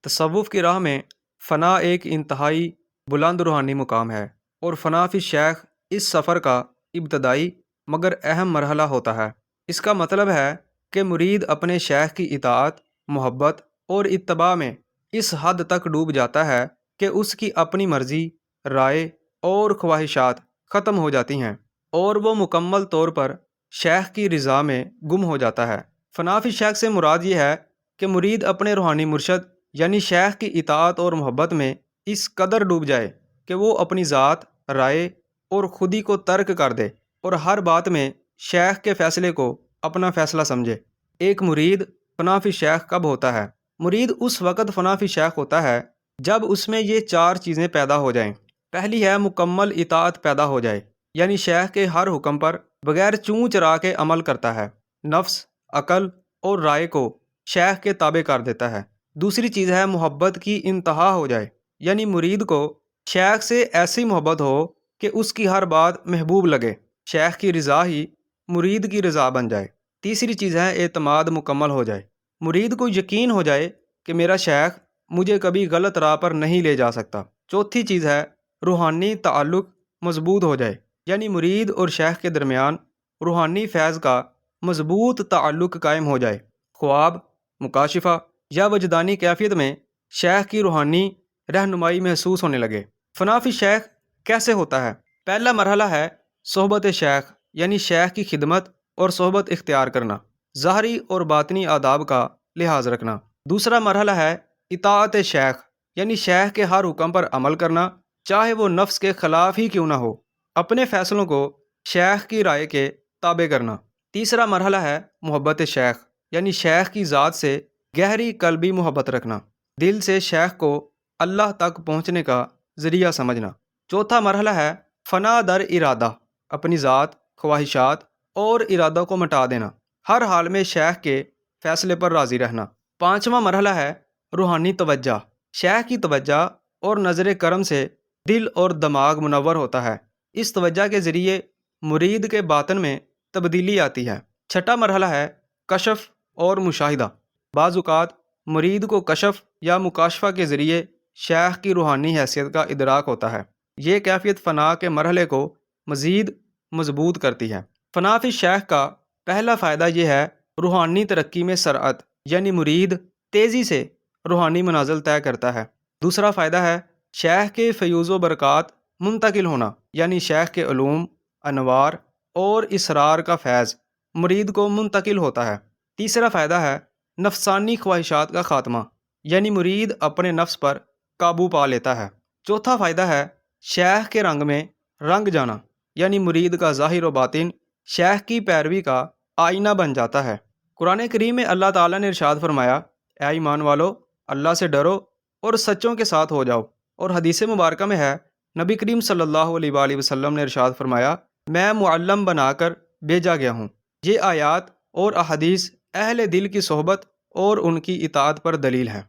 تصوف کی راہ میں فنا ایک انتہائی بلند روحانی مقام ہے، اور فنا فی شیخ اس سفر کا ابتدائی مگر اہم مرحلہ ہوتا ہے۔ اس کا مطلب ہے کہ مرید اپنے شیخ کی اطاعت، محبت اور اتباع میں اس حد تک ڈوب جاتا ہے کہ اس کی اپنی مرضی، رائے اور خواہشات ختم ہو جاتی ہیں، اور وہ مکمل طور پر شیخ کی رضا میں گم ہو جاتا ہے۔ فنا فی شیخ سے مراد یہ ہے کہ مرید اپنے روحانی مرشد یعنی شیخ کی اطاعت اور محبت میں اس قدر ڈوب جائے کہ وہ اپنی ذات، رائے اور خودی کو ترک کر دے اور ہر بات میں شیخ کے فیصلے کو اپنا فیصلہ سمجھے۔ ایک مرید فنا فی شیخ کب ہوتا ہے؟ مرید اس وقت فنا فی شیخ ہوتا ہے جب اس میں یہ 4 چیزیں پیدا ہو جائیں۔ پہلی ہے مکمل اطاعت پیدا ہو جائے، یعنی شیخ کے ہر حکم پر بغیر چوں چرا کے عمل کرتا ہے، نفس، عقل اور رائے کو شیخ کے تابع کر دیتا ہے۔ دوسری چیز ہے محبت کی انتہا ہو جائے، یعنی مرید کو شیخ سے ایسی محبت ہو کہ اس کی ہر بات محبوب لگے، شیخ کی رضا ہی مرید کی رضا بن جائے۔ تیسری چیز ہے اعتماد مکمل ہو جائے، مرید کو یقین ہو جائے کہ میرا شیخ مجھے کبھی غلط راہ پر نہیں لے جا سکتا۔ چوتھی چیز ہے روحانی تعلق مضبوط ہو جائے، یعنی مرید اور شیخ کے درمیان روحانی فیض کا مضبوط تعلق قائم ہو جائے، خواب، مکاشفہ یا وجدانی کیفیت میں شیخ کی روحانی رہنمائی محسوس ہونے لگے۔ فنا فی شیخ کیسے ہوتا ہے؟ پہلا مرحلہ ہے صحبت شیخ، یعنی شیخ کی خدمت اور صحبت اختیار کرنا، ظاہری اور باطنی آداب کا لحاظ رکھنا۔ دوسرا مرحلہ ہے اطاعت شیخ، یعنی شیخ کے ہر حکم پر عمل کرنا، چاہے وہ نفس کے خلاف ہی کیوں نہ ہو، اپنے فیصلوں کو شیخ کی رائے کے تابع کرنا۔ تیسرا مرحلہ ہے محبت شیخ، یعنی شیخ کی ذات سے گہری قلبی محبت رکھنا، دل سے شیخ کو اللہ تک پہنچنے کا ذریعہ سمجھنا۔ چوتھا مرحلہ ہے فنا در ارادہ، اپنی ذات، خواہشات اور ارادہ کو مٹا دینا، ہر حال میں شیخ کے فیصلے پر راضی رہنا۔ پانچواں مرحلہ ہے روحانی توجہ، شیخ کی توجہ اور نظر کرم سے دل اور دماغ منور ہوتا ہے، اس توجہ کے ذریعے مرید کے باطن میں تبدیلی آتی ہے۔ چھٹا مرحلہ ہے کشف اور مشاہدہ، بعض اوقات مرید کو کشف یا مکاشفہ کے ذریعے شیخ کی روحانی حیثیت کا ادراک ہوتا ہے، یہ کیفیت فنا کے مرحلے کو مزید مضبوط کرتی ہے۔ فنا فی شیخ کا پہلا فائدہ یہ ہے روحانی ترقی میں سرعت، یعنی مرید تیزی سے روحانی منازل طے کرتا ہے۔ دوسرا فائدہ ہے شیخ کے فیوز و برکات منتقل ہونا، یعنی شیخ کے علوم، انوار اور اسرار کا فیض مرید کو منتقل ہوتا ہے۔ تیسرا فائدہ ہے نفسانی خواہشات کا خاتمہ، یعنی مرید اپنے نفس پر قابو پا لیتا ہے۔ چوتھا فائدہ ہے شیخ کے رنگ میں رنگ جانا، یعنی مرید کا ظاہر و باطن شیخ کی پیروی کا آئینہ بن جاتا ہے۔ قرآن کریم میں اللہ تعالیٰ نے ارشاد فرمایا، اے ایمان والو، اللہ سے ڈرو اور سچوں کے ساتھ ہو جاؤ، اور حدیث مبارکہ میں ہے نبی کریم صلی اللہ علیہ وآلہ وسلم نے ارشاد فرمایا، میں معلم بنا کر بھیجا گیا ہوں۔ یہ آیات اور احادیث اہل دل کی صحبت اور ان کی اطاعت پر دلیل ہے۔